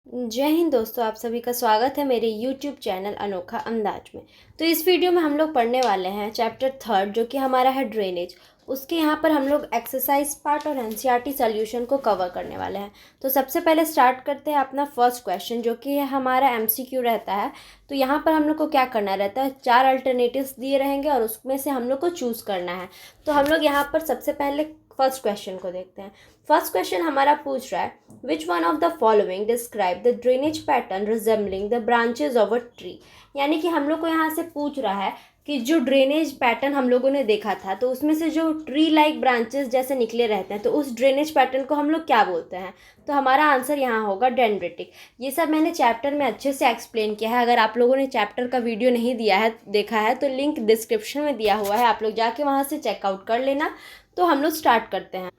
जय हिंद दोस्तों, आप सभी का स्वागत है मेरे YouTube चैनल अनोखा अंदाज में। तो इस वीडियो में हम लोग पढ़ने वाले हैं चैप्टर 3 जो कि हमारा है ड्रेनेज। उसके यहाँ पर हम लोग एक्सरसाइज पार्ट और एनसीईआरटी सॉल्यूशन को कवर करने वाले हैं। तो सबसे पहले स्टार्ट करते हैं अपना फर्स्ट क्वेश्चन जो कि हमारा एमसीक्यू रहता है। तो यहाँ पर हम लोग को क्या करना रहता है, 4 अल्टरनेटिव्स दिए रहेंगे और उसमें से हम लोग को चूज़ करना है। तो हम लोग यहाँ पर सबसे पहले फर्स्ट क्वेश्चन को देखते हैं। फर्स्ट क्वेश्चन हमारा पूछ रहा है, which one of the following describe the drainage pattern resembling the branches of a tree. यानी कि हम लोग को यहाँ से पूछ रहा है कि जो ड्रेनेज पैटर्न हम लोगों ने देखा था तो उसमें से जो ट्री लाइक ब्रांचेस जैसे निकले रहते हैं तो उस ड्रेनेज पैटर्न को हम लोग क्या बोलते हैं। तो हमारा आंसर यहाँ होगा डेंड्रिटिक। ये सब मैंने चैप्टर में अच्छे से एक्सप्लेन किया है। अगर आप लोगों ने चैप्टर का वीडियो नहीं दिया है देखा है तो लिंक डिस्क्रिप्शन में दिया हुआ है, आप लोग जाके वहाँ से चेकआउट कर लेना। तो हम लोग स्टार्ट करते हैं।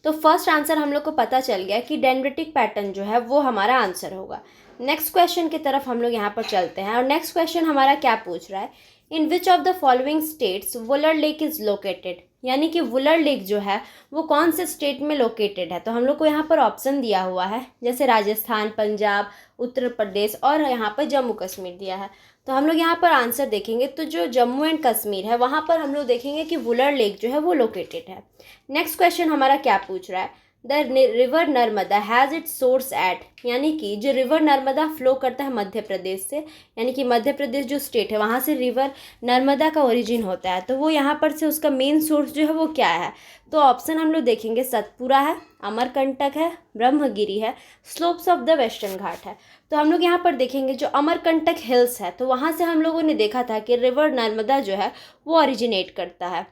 तो फर्स्ट आंसर हम लोग को पता चल गया कि डेंड्रिटिक पैटर्न जो है वो हमारा आंसर होगा। नेक्स्ट क्वेश्चन की तरफ हम लोग यहाँ पर चलते हैं और नेक्स्ट क्वेश्चन हमारा क्या पूछ रहा है, in which of the following states Wular lake is located. यानी कि वुलर लेक जो है वो कौन से स्टेट में लोकेटेड है। तो हम लोग को यहाँ पर ऑप्शन दिया हुआ है, जैसे राजस्थान, पंजाब, उत्तर प्रदेश और यहाँ पर जम्मू कश्मीर दिया है। तो हम लोग यहाँ पर आंसर देखेंगे तो जो जम्मू एंड कश्मीर है वहाँ पर हम लोग देखेंगे कि वुलर लेक जो है वो लोकेटेड है। नेक्स्ट क्वेश्चन हमारा क्या पूछ रहा है, the river Narmada has its source at. यानी कि जो रिवर नर्मदा फ्लो करता है मध्य प्रदेश से, यानी कि मध्य प्रदेश जो स्टेट है वहाँ से रिवर नर्मदा का ओरिजिन होता है, तो वो यहाँ पर से उसका मेन सोर्स जो है वो क्या है। तो ऑप्शन हम लोग देखेंगे, सतपुरा है, अमरकंटक है, ब्रह्मगिरी है, स्लोप्स ऑफ द वेस्टर्न घाट है। तो हम लोग यहाँ पर देखेंगे जो अमरकंटक हिल्स है तो वहाँ से हम लोगों ने देखा था कि रिवर नर्मदा जो है वो ओरिजिनेट करता है।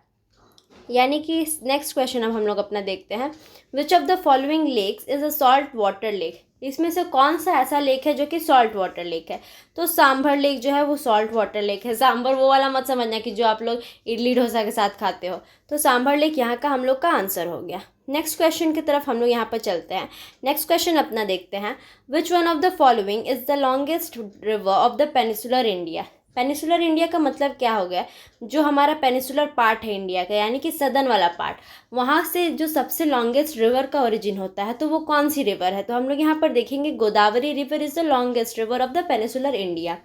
यानी कि नेक्स्ट क्वेश्चन अब हम लोग अपना देखते हैं, which of the following lakes is a salt water lake. इसमें से कौन सा ऐसा लेक है जो कि सॉल्ट वाटर लेक है। तो सांभर लेक जो है वो सॉल्ट वाटर लेक है। सांभर वो वाला मत समझना कि जो आप लोग इडली डोसा के साथ खाते हो। तो सांभर लेक यहाँ का हम लोग का आंसर हो गया। नेक्स्ट क्वेश्चन की तरफ हम लोग यहाँ पर चलते हैं। नेक्स्ट क्वेश्चन अपना देखते हैं, which one of the following is the longest river of the peninsular India. Peninsular India का मतलब क्या हो गया, जो हमारा पेनिसुलर पार्ट है इंडिया का, यानी कि सदर्न वाला पार्ट, वहाँ से जो सबसे लॉन्गेस्ट रिवर का ओरिजिन होता है तो वो कौन सी रिवर है। तो हम लोग यहाँ पर देखेंगे Godavari river is the longest river of the peninsular India.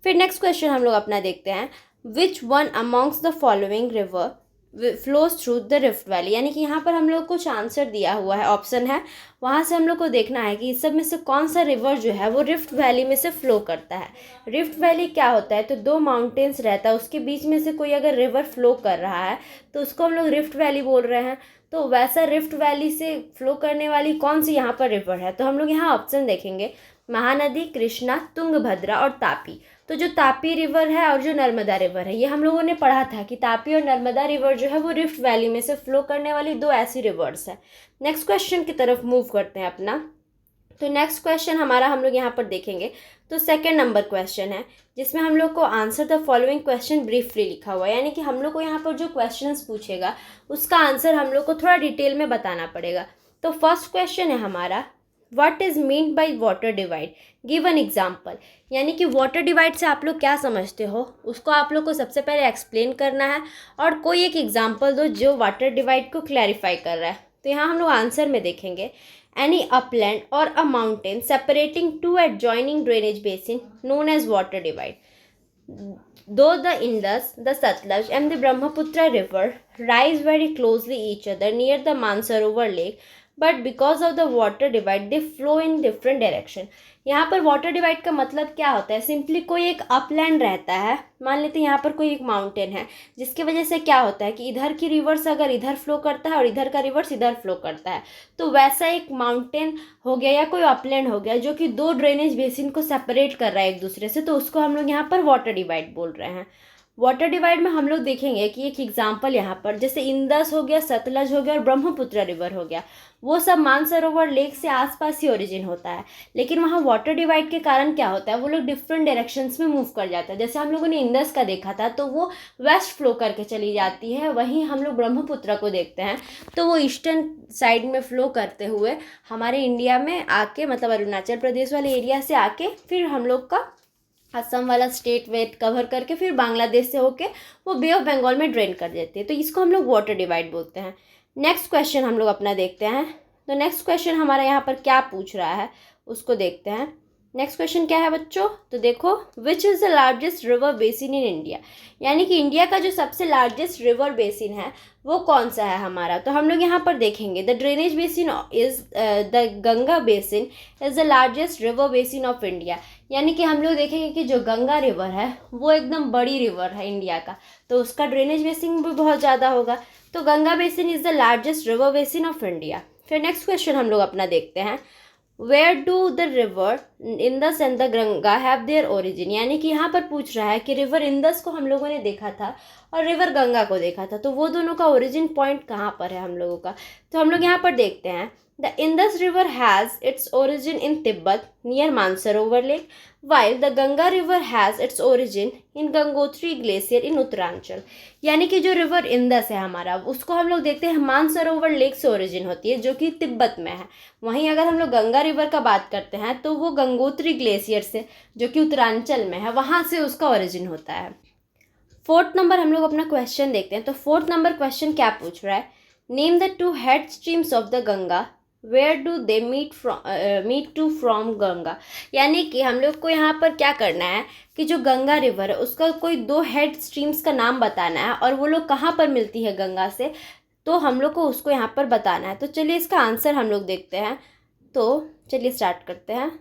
फिर नेक्स्ट क्वेश्चन हम लोग अपना देखते हैं, which one amongst the following river flows through the rift valley. यानी कि यहाँ पर हम लोग कुछ आंसर दिया हुआ है, ऑप्शन है, वहाँ से हम लोग को देखना है कि इस सब में से कौन सा रिवर जो है वो रिफ्ट वैली में से फ्लो करता है। रिफ्ट वैली क्या होता है, तो 2 माउंटेन्स रहता है, उसके बीच में से कोई अगर रिवर फ्लो कर रहा है तो उसको हम लोग रिफ्ट वैली बोल रहे हैं। तो वैसा रिफ्ट वैली से फ्लो करने वाली कौन सी यहाँ पर रिवर है। तो हम लोग यहाँ ऑप्शन देखेंगे, महानदी, कृष्णा, तुंगभद्रा और तापी। तो जो तापी रिवर है और जो नर्मदा रिवर है, ये हम लोगों ने पढ़ा था कि तापी और नर्मदा रिवर जो है वो रिफ्ट वैली में से फ्लो करने वाली 2 ऐसी रिवर्स है। नेक्स्ट क्वेश्चन की तरफ मूव करते हैं अपना। तो नेक्स्ट क्वेश्चन हमारा हम लोग यहाँ पर देखेंगे तो सेकंड नंबर क्वेश्चन है, जिसमें हम लोग को answer the following question briefly लिखा हुआ है। यानी कि हम लोग को यहाँ पर जो क्वेश्चंस पूछेगा उसका आंसर हम लोग को थोड़ा डिटेल में बताना पड़ेगा। तो फर्स्ट क्वेश्चन है हमारा, what is mean by water divide, give an example. यानी कि वाटर डिवाइड से आप लोग क्या समझते हो उसको आप लोग को सबसे पहले एक्सप्लेन करना है और कोई एक एग्जाम्पल दो जो वाटर डिवाइड को क्लैरिफाई कर रहा है। तो यहाँ हम लोग आंसर में देखेंगे, एनी अपलैंड और a mountain separating 2 adjoining drainage basin known as water divide. Though the Indus, the Satluj and the Brahmaputra river rise very closely each other near the Mansarovar lake, but because of the water divide they flow in different direction। यहाँ पर water divide का मतलब क्या होता है, simply कोई एक upland रहता है, मान लेते हैं यहाँ पर कोई एक माउंटेन है, जिसकी वजह से क्या होता है कि इधर की रिवर्स अगर इधर फ्लो करता है और इधर का रिवर्स इधर फ्लो करता है, तो वैसा एक माउंटेन हो गया या कोई अपलैंड हो गया जो कि 2 ड्रेनेज बेसिन को सेपरेट कर रहा है एक दूसरे से, तो उसको हम लोग यहाँ पर वाटर डिवाइड बोल रहे हैं। वाटर डिवाइड में हम लोग देखेंगे कि एक एग्जाम्पल यहाँ पर जैसे इंदस हो गया, सतलज हो गया और ब्रह्मपुत्र रिवर हो गया, वो सब मानसरोवर लेक से आसपास ही ओरिजिन होता है। लेकिन वहाँ वाटर डिवाइड के कारण क्या होता है, वो लोग डिफरेंट डायरेक्शंस में मूव कर जाता है। जैसे हम लोगों ने इंदस का देखा था तो वो वेस्ट फ्लो करके चली जाती है, वहीं हम लोग ब्रह्मपुत्र को देखते हैं तो वो ईस्टर्न साइड में फ्लो करते हुए हमारे इंडिया में आके, मतलब अरुणाचल प्रदेश वाले एरिया से आके फिर हम लोग का असम वाला स्टेट वेट कवर करके फिर बांग्लादेश से होके वो बे ऑफ बंगाल में ड्रेन कर देती है। तो इसको हम लोग वाटर डिवाइड बोलते हैं। नेक्स्ट क्वेश्चन हम लोग अपना देखते हैं। तो नेक्स्ट क्वेश्चन हमारा यहाँ पर क्या पूछ रहा है उसको देखते हैं। नेक्स्ट क्वेश्चन क्या है बच्चों, तो देखो, which is the largest river basin in India, यानी कि इंडिया का जो सबसे लार्जेस्ट रिवर बेसिन है वो कौन सा है हमारा। तो हम लोग यहाँ पर देखेंगे the drainage basin is the Ganga basin is the largest river basin of India, यानी कि हम लोग देखेंगे कि जो गंगा रिवर है वो एकदम बड़ी रिवर है इंडिया का, तो उसका ड्रेनेज बेसिन भी बहुत ज़्यादा होगा। तो Ganga basin is the largest river basin of India. फिर नेक्स्ट क्वेश्चन हम लोग अपना देखते हैं, where do the river Indus and the Ganga have their origin, यानी कि यहाँ पर पूछ रहा है कि रिवर इंदस को हम लोगों ने देखा था और रिवर गंगा को देखा था, तो वो दोनों का ओरिजिन पॉइंट कहाँ पर है हम लोगों का। तो हम लोग यहाँ पर देखते हैं, the Indus river has its origin in Tibet near Mansarovar lake, while the Ganga river has its origin in Gangotri glacier in Uttaranchal, यानी कि जो रिवर इंदस है हमारा उसको हम लोग देखते हैं मानसरोवर लेक से ओरिजिन होती है जो कि तिब्बत में है। वहीं अगर हम लोग गंगा रिवर का बात करते हैं तो वो गंगोत्री ग्लेशियर से जो कि उत्तरांचल में है वहाँ से उसका ओरिजिन होता है। फोर्थ नंबर हम लोग अपना क्वेश्चन देखते हैं। तो फोर्थ नंबर क्वेश्चन क्या पूछ रहा है, name the two head streams of the Ganga where do they meet to from Ganga, यानी कि हम लोग को यहाँ पर क्या करना है कि जो गंगा रिवर है उसका कोई दो हेड स्ट्रीम्स का नाम बताना है और वो लोग कहाँ पर मिलती है गंगा से, तो हम लोग को उसको यहाँ पर बताना है। तो चलिए इसका आंसर हम लोग देखते हैं। तो चलिए स्टार्ट करते हैं।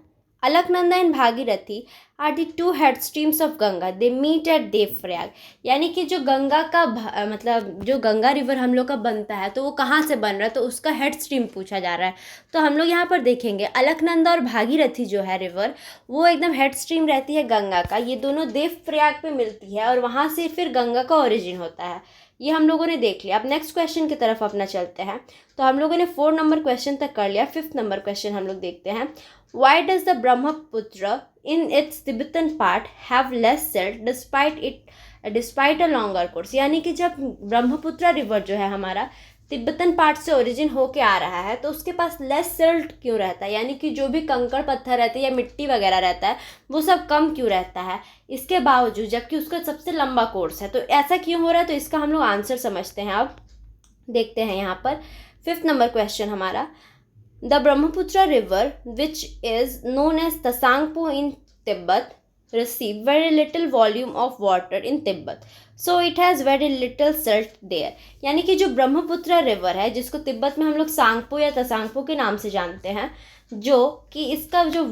Alaknanda and Bhagirathi are the two head streams of Ganga, they meet at Devprayag, यानी कि जो गंगा का मतलब जो गंगा रिवर हम लोग का बनता है तो वो कहाँ से बन रहा है, तो उसका हेड स्ट्रीम पूछा जा रहा है। तो हम लोग यहाँ पर देखेंगे अलकनंदा और भागीरथी जो है रिवर वो एकदम हेड स्ट्रीम रहती है गंगा का, ये दोनों देवप्रयाग पे मिलती है और वहाँ से फिर गंगा का ओरिजिन होता है। ये हम लोगों ने देख लिया। अब नेक्स्ट क्वेश्चन की तरफ अपना चलते हैं। तो हम लोगों ने 4 नंबर क्वेश्चन तक कर लिया। 5th नंबर क्वेश्चन हम लोग देखते हैं, Why does the Brahmaputra in its Tibetan part have less silt despite a longer course, यानी कि जब ब्रह्मपुत्र रिवर जो है हमारा तिब्बतन पार्ट से ओरिजिन होके आ रहा है तो उसके पास लेस सिल्ट क्यों रहता है, यानी कि जो भी कंकड़ पत्थर रहते हैं या मिट्टी वगैरह रहता है वो सब कम क्यों रहता है इसके बावजूद, जबकि उसका सबसे लंबा कोर्स है। तो ऐसा क्यों हो रहा है, तो इसका हम लोग आंसर समझते हैं। अब देखते हैं यहाँ पर 5th नंबर क्वेश्चन हमारा, the Brahmaputra river which is known as Tsangpo in Tibet receive very little volume of water in Tibet, so it has very little silt there, यानी कि जो ब्रह्मपुत्र रिवर है जिसको तिब्बत में हम लोग सांगपो या तसांगपो के नाम से जानते हैं, जो कि इसका जो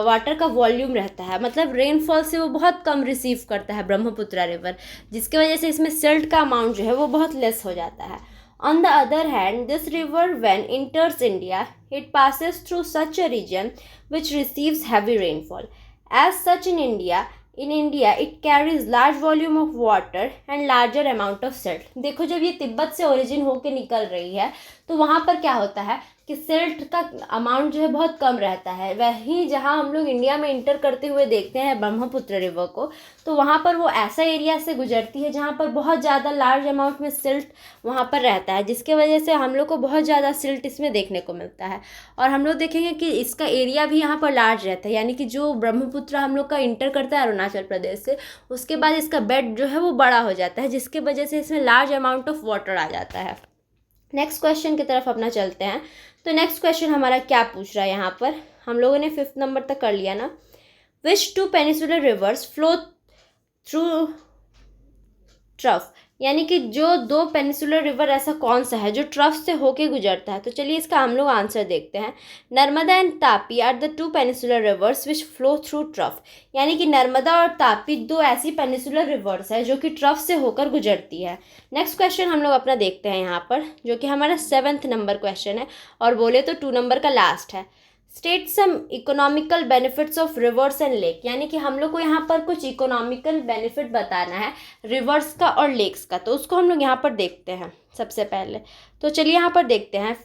वाटर का वॉल्यूम रहता है मतलब रेनफॉल से वो बहुत कम रिसीव करता है ब्रह्मपुत्र रिवर, जिसकी वजह से इसमें सिल्ट का अमाउंट जो है वो बहुत लेस हो जाता है। On the other hand, this river when enters India, it passes through such a region which receives heavy rainfall. As such in India it carries large volume of water and larger amount of silt. देखो जब ये तिब्बत से origin होके निकल रही है तो वहाँ पर क्या होता है कि सिल्ट का अमाउंट जो है बहुत कम रहता है। वहीं जहाँ हम लोग इंडिया में इंटर करते हुए देखते हैं ब्रह्मपुत्र रिवर को, तो वहाँ पर वो ऐसा एरिया से गुजरती है जहाँ पर बहुत ज़्यादा लार्ज अमाउंट में सिल्ट वहाँ पर रहता है, जिसके वजह से हम लोग को बहुत ज़्यादा सिल्ट इसमें देखने को मिलता है। और हम लोग देखेंगे कि इसका एरिया भी यहाँ पर लार्ज रहता है, यानी कि जो ब्रह्मपुत्र हम लोग का इंटर करता है अरुणाचल प्रदेश से, उसके बाद इसका बेड जो है वो बड़ा हो जाता है, जिसके वजह से इसमें लार्ज अमाउंट ऑफ वाटर आ जाता है। नेक्स्ट क्वेश्चन की तरफ अपना चलते हैं। तो नेक्स्ट क्वेश्चन हमारा क्या पूछ रहा है, यहाँ पर हम लोगों ने 5th नंबर तक कर लिया ना। Which two peninsular rivers flow through trough, यानी कि जो दो पेनिसुलर रिवर ऐसा कौन सा है जो ट्रफ से होके गुजरता है। तो चलिए इसका हम लोग आंसर देखते हैं। Narmada and Tapi are the two peninsular rivers which flow through trough, यानी कि नर्मदा और तापी दो ऐसी पेनिसुलर रिवर्स है जो कि ट्रफ से होकर गुजरती है। नेक्स्ट क्वेश्चन हम लोग अपना देखते हैं यहाँ पर, जो कि हमारा 7th नंबर क्वेश्चन है और बोले तो 2 नंबर का लास्ट है। State some economical benefits of rivers and lake, यानी कि हम लोग को यहाँ पर कुछ इकोनॉमिकल बेनिफिट बताना है रिवर्स का और लेक्स का, तो उसको हम लोग यहाँ पर देखते हैं सबसे पहले। तो चलिए यहाँ पर देखते हैं,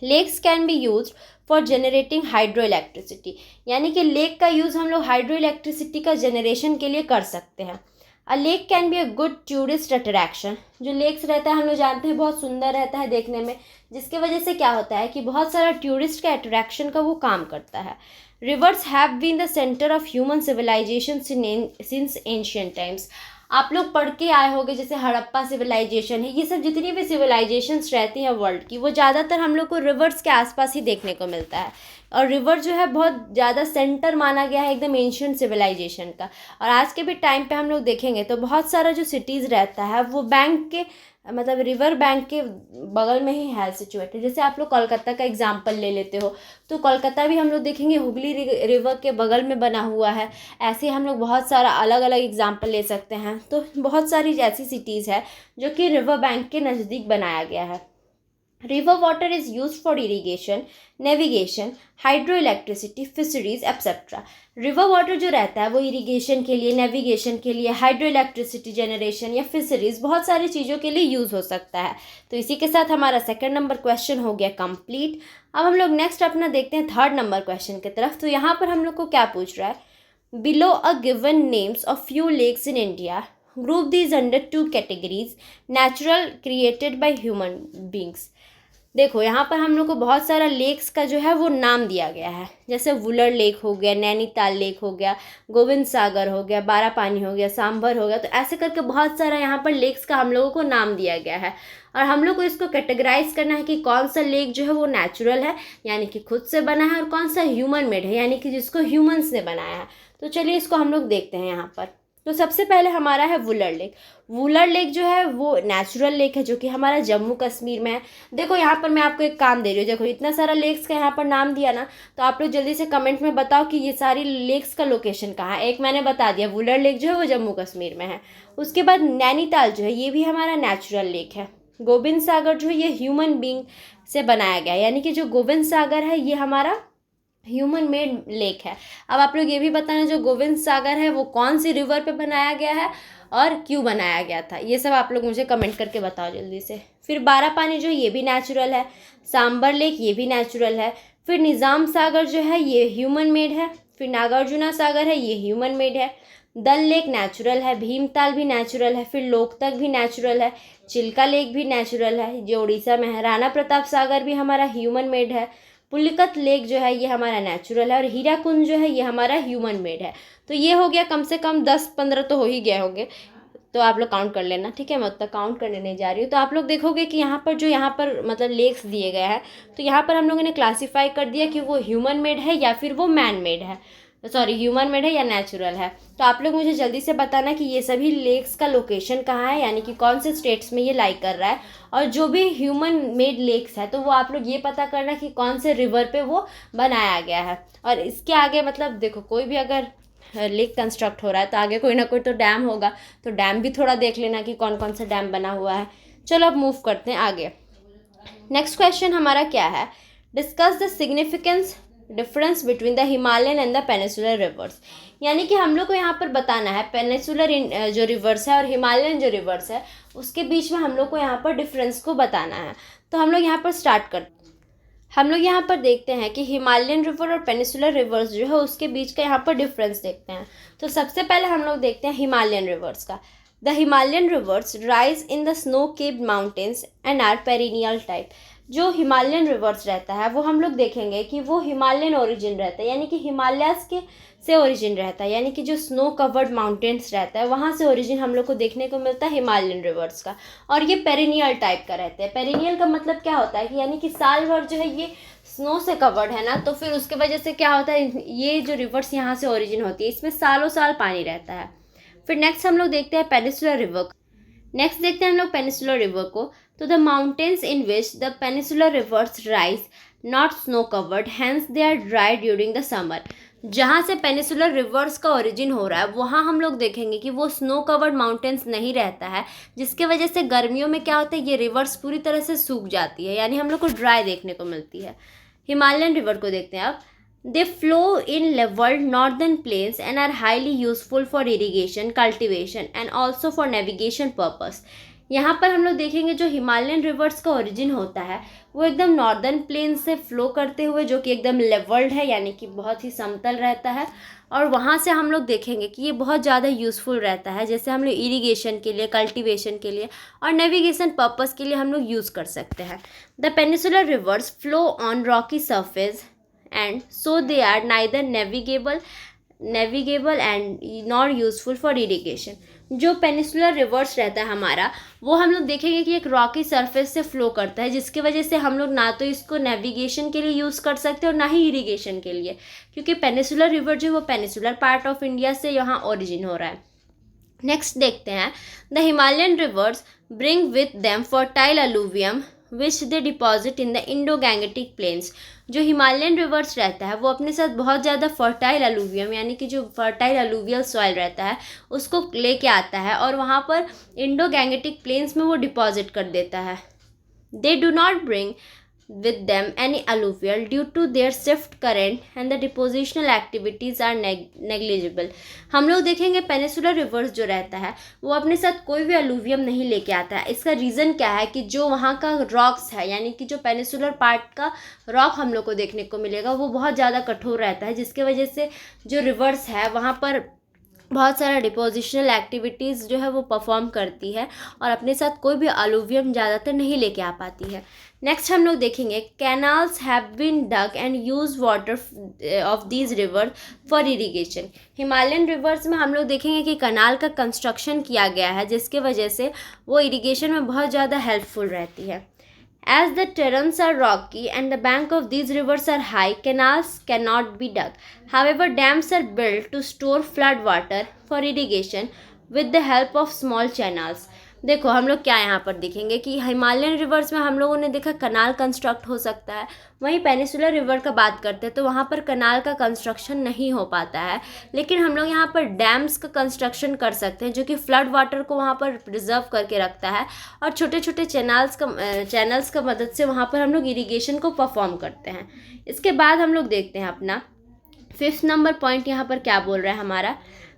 lakes can be use for generating hydro electricity, यानी कि लेक का यूज़ हम लोग हाइड्रो इलेक्ट्रिसिटी का जनरेशन के लिए कर सकते हैं। अ lake can be a good tourist attraction, जो लेक्स रहता है हम लोग जानते हैं बहुत सुंदर रहता है देखने में, जिसके वजह से क्या होता है कि बहुत सारा टूरिस्ट का अट्रैक्शन का वो काम करता है। Rivers have been the centre of human civilisation since ancient times, आप लोग पढ़ के आए होंगे जैसे हड़प्पा सिविलाइजेशन है, ये सब जितनी भी सिविलाइजेशंस रहती हैं वर्ल्ड की वो ज़्यादातर हम लोग को रिवर्स के आसपास ही देखने को मिलता है। और रिवर जो है बहुत ज़्यादा सेंटर माना गया है एकदम एंशियंट सिविलाइजेशन का। और आज के भी टाइम पे हम लोग देखेंगे तो बहुत सारा जो सिटीज़ रहता है वो बैंक के मतलब रिवर बैंक के बगल में ही है सिचुएटेड। जैसे आप लोग कोलकाता का एग्जांपल ले लेते हो तो कोलकाता भी हम लोग देखेंगे हुगली रिवर के बगल में बना हुआ है। ऐसे हम लोग बहुत सारा अलग अलग एग्जांपल ले सकते हैं। तो बहुत सारी ऐसी सिटीज़ है जो कि रिवर बैंक के नज़दीक बनाया गया है। River water is use for irrigation, navigation, hydro electricity, fisheries etcetera. River water जो रहता है वो इरीगेशन के लिए, नेविगेशन के लिए, हाइड्रो इलेक्ट्रिसिटी जनरेशन या फिशरीज बहुत सारी चीज़ों के लिए यूज़ हो सकता है। तो इसी के साथ हमारा सेकंड नंबर क्वेश्चन हो गया कंप्लीट। अब हम लोग नेक्स्ट अपना देखते हैं थर्ड नंबर क्वेश्चन की तरफ। तो यहाँ पर हम लोग को क्या पूछ रहा है, below a given names of few lakes in India, group these under 2 categories, natural created by human beings. देखो यहाँ पर हम लोग को बहुत सारा लेक्स का जो है वो नाम दिया गया है। जैसे वुलर लेक हो गया, नैनीताल लेक हो गया, गोविंद सागर हो गया, बारापानी हो गया, सांभर हो गया। तो ऐसे करके बहुत सारा यहाँ पर लेक्स का हम लोगों को नाम दिया गया है। और हम लोग को इसको कैटेगराइज करना है कि कौन सा लेक जो है वो नेचुरल है यानी कि खुद से बना है, और कौन सा ह्यूमन मेड है यानी कि जिसको ह्यूमन्स ने बनाया है। तो चलिए इसको हम लोग देखते हैं यहाँ पर। तो सबसे पहले हमारा है वुलर लेक। वुलर लेक जो है वो नेचुरल लेक है जो कि हमारा जम्मू कश्मीर में है। देखो यहाँ पर मैं आपको एक काम दे रही हूँ, देखो इतना सारा लेक्स का यहाँ पर नाम दिया ना, तो आप लोग जल्दी से कमेंट में बताओ कि ये सारी लेक्स का लोकेशन कहाँ है। एक मैंने बता दिया, वुलर लेक जो है वो जम्मू कश्मीर में है। उसके बाद नैनीताल जो है ये भी हमारा नेचुरल लेक है। गोविंद सागर जो है ये ह्यूमन बींग से बनाया गया है, यानी कि जो गोविंद सागर है ये हमारा ह्यूमन मेड लेक है। अब आप लोग ये भी बताना जो गोविंद सागर है वो कौन सी रिवर पे बनाया गया है और क्यों बनाया गया था, ये सब आप लोग मुझे कमेंट करके बताओ जल्दी से। फिर बारापानी जो ये भी नेचुरल है, सांबर लेक ये भी नेचुरल है। फिर निज़ाम सागर जो है ये ह्यूमन मेड है। फिर नागार्जुना सागर है ये ह्यूमन मेड है। दल लेक नेचुरल है, भीमताल भी नेचुरल है, फिर लोकतक भी नेचुरल है, चिल्का लेक भी नेचुरल है जो उड़ीसा में है। राणा प्रताप सागर भी हमारा ह्यूमन मेड है। पुलिकत लेक जो है ये हमारा नेचुरल है, और हीराकुंड जो है ये हमारा ह्यूमन मेड है। तो ये हो गया, कम से कम 10-15 तो हो ही गए होंगे, तो आप लोग काउंट कर लेना, ठीक है। मैं उतना काउंट करने नहीं जा रही हूँ। तो आप लोग देखोगे कि यहाँ पर मतलब लेक्स दिए गए हैं, तो यहाँ पर हम लोगों ने क्लासीफाई कर दिया कि वो ह्यूमन मेड है या फिर वो मैन मेड है, सॉरी ह्यूमन मेड है या नेचुरल है। तो आप लोग मुझे जल्दी से बताना कि ये सभी लेक्स का लोकेशन कहाँ है, यानी कि कौन से स्टेट्स में ये लाई कर रहा है। और जो भी ह्यूमन मेड लेक्स है तो वो आप लोग ये पता करना कि कौन से रिवर पे वो बनाया गया है। और इसके आगे मतलब देखो कोई भी अगर लेक कंस्ट्रक्ट हो रहा है तो आगे कोई ना कोई तो डैम होगा, तो डैम भी थोड़ा देख लेना कि कौन कौन सा डैम बना हुआ है। चलो अब मूव करते हैं आगे। नेक्स्ट क्वेश्चन हमारा क्या है, discuss the significance difference between the Himalayan and the peninsular reverse. यानी कि हम लोग को यहाँ पर बताना है पेनिसुलर जो रिवर्स है और हिमालयन जो रिवर्स है उसके बीच में हम लोग को यहाँ पर डिफरेंस को बताना है। तो हम लोग यहाँ पर स्टार्ट करते हैं। हम लोग यहाँ पर देखते हैं कि हिमालयन रिवर और पेनिसुलर रिवर्स जो है उसके बीच का यहाँ पर डिफरेंस देखते हैं। तो सबसे पहले हम लोग देखते हैं हिमालयन रिवर्स का। The Himalayan rivers rise in the snow capped mountains and are perennial type. जो हिमालयन रिवर्स रहता है वो हम लोग देखेंगे कि वो हिमालयन ओरिजिन रहता है, यानी कि हिमालयास के से ओरिजिन रहता है, यानी कि जो स्नो कवर्ड माउंटेन्स रहता है वहाँ से ओरिजिन हम लोग को देखने को मिलता है हिमालयन रिवर्स का। और ये पेरिनियल टाइप का रहता है। पेरिनियल का मतलब क्या होता है कि यानी कि साल भर जो है ये स्नो से कवर्ड है ना, तो फिर उसके वजह से क्या होता है, ये जो रिवर्स यहाँ से ओरिजिन होती है इसमें सालों साल पानी रहता है। फिर नेक्स्ट हम लोग देखते हैं पेनिसुलर रिवर। नेक्स्ट देखते हैं हम लोग पेनिसुलर रिवर को। तो the mountains in which the peninsular rivers rise not snow covered, hence they are dry during the summer. जहाँ से पेनिसुलर रिवर्स का ओरिजिन हो रहा है वहाँ हम लोग देखेंगे कि वो स्नो कवर्ड माउंटेन्स नहीं रहता है, जिसके वजह से गर्मियों में क्या होता है ये रिवर्स पूरी तरह से सूख जाती है, यानी हम लोग को ड्राई देखने को मिलती है। हिमालयन रिवर को देखते हैं अब। They flow in levelled northern plains and are highly useful for irrigation, cultivation and also for navigation purpose. यहाँ पर हम लोग देखेंगे जो हिमालयन रिवर्स का ओरिजिन होता है वो एकदम नॉर्दर्न प्लेन से फ्लो करते हुए जो कि एकदम लेवल्ड है, यानी कि बहुत ही समतल रहता है। और वहाँ से हम लोग देखेंगे कि ये बहुत ज़्यादा यूज़फुल रहता है, जैसे हम लोग इरीगेशन के लिए, कल्टीवेशन के लिए और नेविगेशन पर्पस के लिए हम लोग यूज़ कर सकते हैं। The peninsular rivers flow on rocky surface and so they are neither navigable navigable and not useful for irrigation. जो पेनिसुलर रिवर्स रहता है हमारा, वो हम लोग देखेंगे कि एक रॉकी सरफेस से फ्लो करता है, जिसकी वजह से हम लोग ना तो इसको नेविगेशन के लिए यूज़ कर सकते और ना ही इरिगेशन के लिए, क्योंकि पेनिसुलर रिवर जो है वो पेनिसुलर पार्ट ऑफ इंडिया से यहाँ ओरिजिन हो रहा है। नेक्स्ट देखते हैं, the Himalayan reverse bring with them fertile alluvium which they deposit in the Indo Gangetic plains. जो हिमालयन रिवर्स रहता है वो अपने साथ बहुत ज़्यादा फर्टाइल अलूवियम यानी कि जो फर्टाइल अलूवियल सॉइल रहता है उसको लेके आता है और वहाँ पर इंडो गैंगेटिक प्लेन्स में वो डिपॉजिट कर देता है। They do not bring with them any alluvial due to their swift current and the depositional activities are negligible। हम लोग देखेंगे पेनिसुलर रिवर्स जो रहता है वो अपने साथ कोई भी अलूवियम नहीं लेके आता है। इसका रीज़न क्या है कि जो वहाँ का रॉक्स है यानी कि जो पेनिसुलर पार्ट का रॉक हम लोग को देखने को मिलेगा वो बहुत ज़्यादा कठोर रहता है, जिसके वजह से जो रिवर्स है वहाँ पर बहुत सारा डिपोजिशनल एक्टिविटीज़ जो है वो परफॉर्म करती है और अपने साथ कोई भी अलूवियम ज़्यादातर नहीं लेके आ पाती है। नेक्स्ट हम लोग देखेंगे, canals have been dug and use water of these river for irrigation. Himalayan rivers में हम लोग देखेंगे कि कनाल का कंस्ट्रक्शन किया गया है, जिसके वजह से वो इरीगेशन में बहुत ज़्यादा हेल्पफुल रहती है। As the terrains are rocky and the bank of these rivers are high, canals cannot be dug. However, dams are built to store flood water for irrigation with the help of small channels. देखो हम लोग क्या यहाँ पर देखेंगे कि Himalayan rivers में हम लोगों ने देखा कनाल कंस्ट्रक्ट हो सकता है, वहीं पेनिसुलर रिवर का बात करते हैं तो वहाँ पर कनाल का कंस्ट्रक्शन नहीं हो पाता है, लेकिन हम लोग यहाँ पर डैम्स का कंस्ट्रक्शन कर सकते हैं जो कि फ्लड वाटर को वहाँ पर प्रिजर्व करके रखता है और छोटे छोटे चैनल्स का मदद से वहाँ पर हम लोग इरीगेशन को परफॉर्म करते हैं। इसके बाद हम लोग देखते हैं अपना 5th नंबर पॉइंट यहाँ पर क्या बोल रहा है हमारा,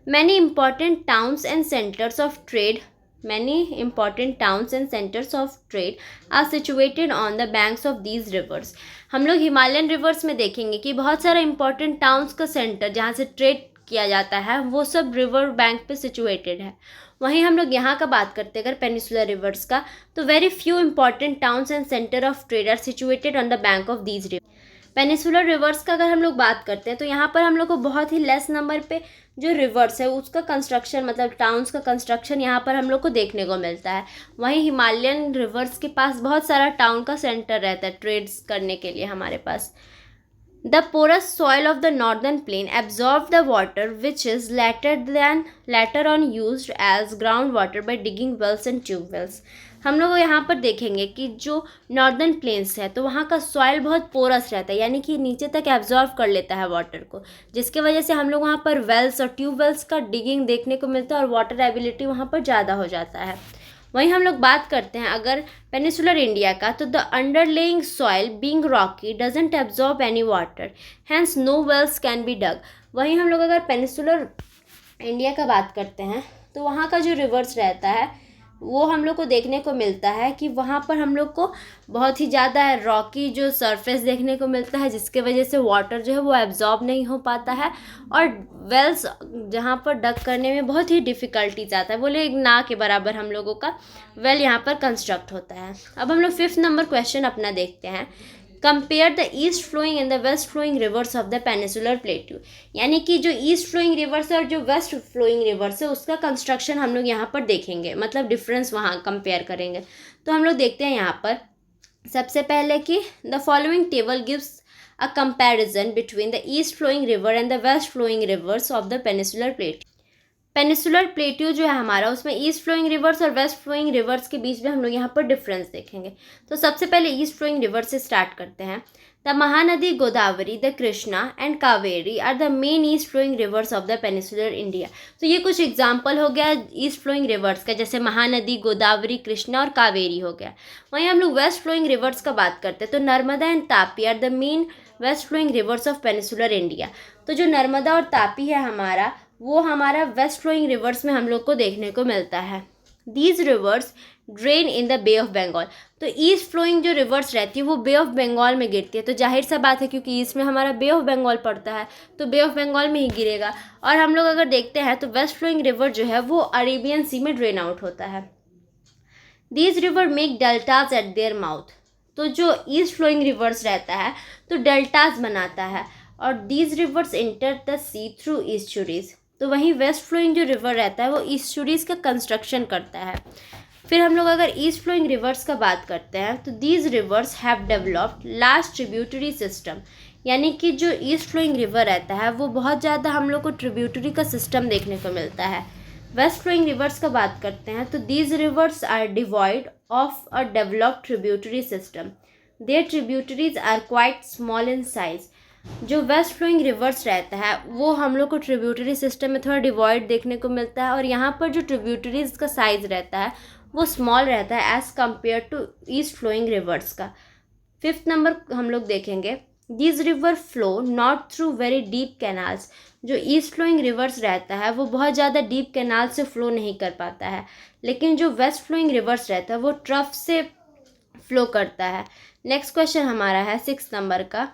many important towns and centres of trade Many important towns and centers of trade are situated on the banks of these rivers। हम लोग हिमालयन रिवर्स में देखेंगे कि बहुत सारा इंपॉर्टेंट टाउन्स का सेंटर जहाँ से ट्रेड किया जाता है वो सब रिवर बैंक पे सिचुएटेड है। वहीं हम लोग यहाँ का बात करते हैं अगर पेनिसुलर रिवर्स का, तो very few important towns and centre of trade are situated on the bank of these river. Peninsular rivers का अगर हम लोग बात करते हैं तो यहाँ पर हम लोग को बहुत ही लेस नंबर पे जो रिवर्स है उसका कंस्ट्रक्शन मतलब टाउन्स का कंस्ट्रक्शन यहाँ पर हम लोग को देखने को मिलता है। वहीं हिमालयन रिवर्स के पास बहुत सारा टाउन का सेंटर रहता है ट्रेड्स करने के लिए हमारे पास। The porous soil of the northern plain absorbed the water which is later on used as groundwater by digging wells and tube wells। हम लोग यहाँ पर देखेंगे कि जो नॉर्दर्न प्लेन्स है तो वहाँ का सॉइल बहुत पोरस रहता है यानी कि नीचे तक एब्जॉर्व कर लेता है वाटर को, जिसके वजह से हम लोग वहाँ पर वेल्स और ट्यूब वेल्स का डिगिंग देखने को मिलता है और वाटर एबिलिटी वहाँ पर ज़्यादा हो जाता है। वहीं हम लोग बात करते हैं अगर पेनिसुलर इंडिया का, तो the underlying soil being rocky doesn't absorb any water, hence no wells can be dug. वहीं हम लोग अगर पेनिसुलर इंडिया का बात करते हैं तो वहाँ का जो रिवर्स रहता है वो हम लोग को देखने को मिलता है कि वहाँ पर हम लोग को बहुत ही ज़्यादा रॉकी जो सरफेस देखने को मिलता है, जिसके वजह से वाटर जो है वो एब्जॉर्ब नहीं हो पाता है और वेल्स जहाँ पर डग करने में बहुत ही डिफ़िकल्टीज आता है, बोले एक ना के बराबर हम लोगों का वेल यहाँ पर कंस्ट्रक्ट होता है। अब हम लोग 5th नंबर क्वेश्चन अपना देखते हैं, compare the east flowing and the west flowing rivers of the peninsular plateau. यानी कि जो ईस्ट फ्लोइंग रिवर्स है और जो वेस्ट फ्लोइंग रिवर्स है उसका कंस्ट्रक्शन हम लोग यहाँ पर देखेंगे, मतलब डिफरेंस वहाँ कंपेयर करेंगे। तो हम लोग देखते हैं यहाँ पर सबसे पहले कि the following table gives a comparison between the east flowing river and the west flowing rivers of the peninsular plateau. Peninsular plateau जो है हमारा उसमें ईस्ट फ्लोइंग रिवर्स और वेस्ट फ्लोइंग रिवर्स के बीच में हम लोग यहाँ पर डिफरेंस देखेंगे। तो सबसे पहले ईस्ट फ्लोइंग रिवर्स से स्टार्ट करते हैं। The Mahanadi, Godavari, the Krishna and Kaveri are the main east flowing rivers of the peninsular India. तो ये कुछ एग्जाम्पल हो गया ईस्ट फ्लोइंग रिवर्स का, जैसे महानदी, गोदावरी, कृष्णा और कावेरी हो गया। वहीं हम लोग वेस्ट फ्लोइंग रिवर्स का बात करते हैं तो Narmada and Tapi are the main west flowing rivers of peninsular India. तो जो नर्मदा और तापी है हमारा वो हमारा वेस्ट फ्लोइंग रिवर्स में हम लोग को देखने को मिलता है। These rivers drain in the bay of Bengal. तो ईस्ट फ्लोइंग जो रिवर्स रहती है वो बे ऑफ बंगाल में गिरती है, तो जाहिर सा बात है क्योंकि ईस्ट में हमारा बे ऑफ बंगाल पड़ता है तो बे ऑफ बंगाल में ही गिरेगा। और हम लोग अगर देखते हैं तो वेस्ट फ्लोइंग रिवर जो है वो अरेबियन सी में ड्रेन आउट होता है। These river make deltas eight their mouth. तो जो ईस्ट फ्लोइंग रिवर्स रहता है तो डेल्टाज बनाता है और these rivers enter the sea through estuaries. तो वहीं वेस्ट फ्लोइंग जो रिवर रहता है वो ईस्चुरीज का कंस्ट्रक्शन करता है। फिर हम लोग अगर ईस्ट फ्लोइंग रिवर्स का बात करते हैं तो these reverse have developed large tributary system, यानी कि जो ईस्ट फ्लोइंग रिवर रहता है वो बहुत ज़्यादा हम लोग को ट्रिब्यूटरी का सिस्टम देखने को मिलता है। वेस्ट फ्लोइंग रिवर्स का बात करते हैं तो these rivers are devoid of a developed tributary system, their tributaries are quite small in size. जो वेस्ट फ्लोइंग रिवर्स रहता है वो हम लोग को ट्रिब्यूटरी सिस्टम में थोड़ा डिवॉइड देखने को मिलता है, और यहाँ पर जो ट्रिब्यूटरीज का साइज़ रहता है वो स्मॉल रहता है as compare to east flowing rivers का। फिफ्थ नंबर हम लोग देखेंगे, this river flow not through very deep canals. जो ईस्ट फ्लोइंग रिवर्स रहता है वो बहुत ज़्यादा डीप कैनाल से फ्लो नहीं कर पाता है, लेकिन जो वेस्ट फ्लोइंग रिवर्स रहता है वो ट्रफ से फ्लो करता है। नेक्स्ट क्वेश्चन हमारा है 6 नंबर का,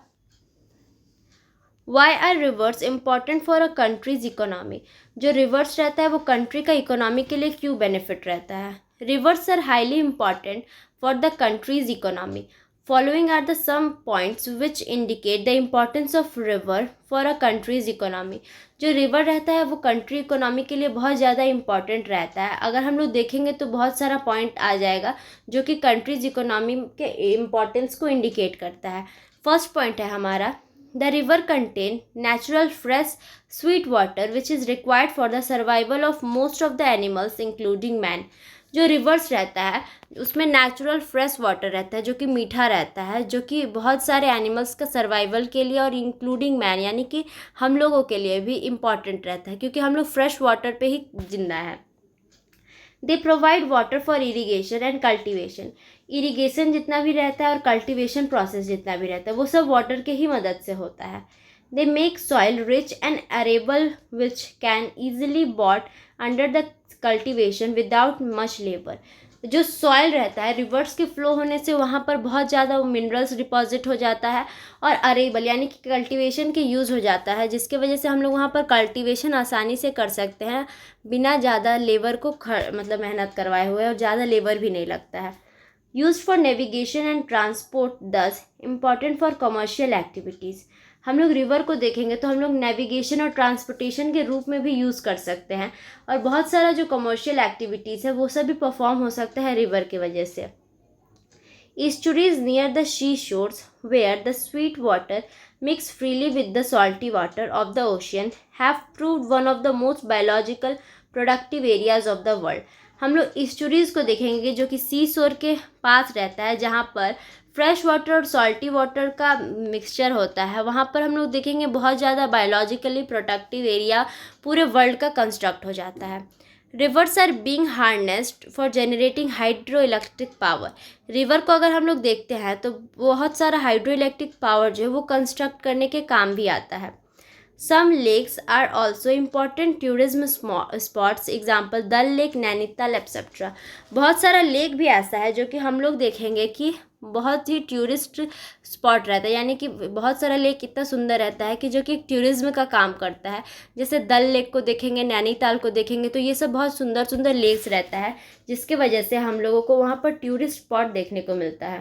why are rivers important for a country's economy. जो रिवर्स रहता है वो कंट्री का इकोनॉमी के लिए क्यों बेनिफिट रहता है। Rivers are highly important for the country's economy. Following are the some points which indicate the importance of river for a country's economy. जो रिवर रहता है वो कंट्री इकोनॉमी के लिए बहुत ज़्यादा इंपॉर्टेंट रहता है। अगर हम लोग देखेंगे तो बहुत सारा पॉइंट आ जाएगा जो कि कंट्रीज इकोनॉमी के इम्पॉर्टेंस को इंडिकेट करता है। फर्स्ट पॉइंट है हमारा, the river contain natural fresh sweet water which is required for the survival of most of the animals including man। जो रिवर्स रहता है उसमें नेचुरल फ्रेश वाटर रहता है जो कि मीठा रहता है, जो कि बहुत सारे एनिमल्स का सर्वाइवल के लिए और इंक्लूडिंग मैन यानी कि हम लोगों के लिए भी इम्पॉर्टेंट रहता है, क्योंकि हम लोग फ्रेश वाटर पे ही जिंदा है। They provide water for irrigation and cultivation. Irrigation जितना भी रहता है और कल्टिवेशन प्रोसेस जितना भी रहता है वो सब वाटर के ही मदद से होता है। They make soil rich and arable which can easily bought under the cultivation without much labour. जो सॉइल रहता है रिवर्स के फ्लो होने से वहाँ पर बहुत ज़्यादा मिनरल्स डिपॉजिट हो जाता है और अरेबल यानी कि कल्टीवेशन के यूज़ हो जाता है, जिसके वजह से हम लोग वहाँ पर कल्टीवेशन आसानी से कर सकते हैं बिना ज़्यादा लेबर को मतलब मेहनत करवाए हुए, और ज़्यादा लेबर भी नहीं लगता है। Use for navigation and transport दस इम्पॉर्टेंट फॉर कमर्शियल एक्टिविटीज़। हम लोग रिवर को देखेंगे तो हम लोग नेविगेशन और ट्रांसपोर्टेशन के रूप में भी यूज़ कर सकते हैं, और बहुत सारा जो कमर्शियल एक्टिविटीज़ है वो सब भी परफॉर्म हो सकता है रिवर की वजह से। Estuaries near the sea shores where the sweet water mix freely with the salty water of the ocean have proved one of the most biological productive areas of the world. हम लोग ईस्चुरीज को देखेंगे जो कि सी शोर के पास रहता है, जहाँ पर फ्रेश वाटर और सॉल्टी वाटर का मिक्सचर होता है। वहाँ पर हम लोग देखेंगे बहुत ज़्यादा बायोलॉजिकली प्रोडक्टिव एरिया पूरे वर्ल्ड का कंस्ट्रक्ट हो जाता है। Rivers are being harnessed for generating hydro electric power. River को अगर हम लोग देखते हैं तो बहुत सारा हाइड्रो इलेक्ट्रिक पावर जो है वो कंस्ट्रक्ट करने के काम भी आता है। Some lakes are also important tourism spots, example Dal lake, Nainital etcetera. बहुत सारा लेक भी ऐसा है जो कि हम लोग देखेंगे कि बहुत ही टूरिस्ट स्पॉट रहता है, यानी कि बहुत सारा लेक इतना सुंदर रहता है कि जो कि टूरिज्म का काम करता है। जैसे दल लेक को देखेंगे, नैनीताल को देखेंगे, तो ये सब बहुत सुंदर सुंदर लेक्स रहता है जिसके वजह से हम लोगों को वहाँ पर टूरिस्ट स्पॉट देखने को मिलता है।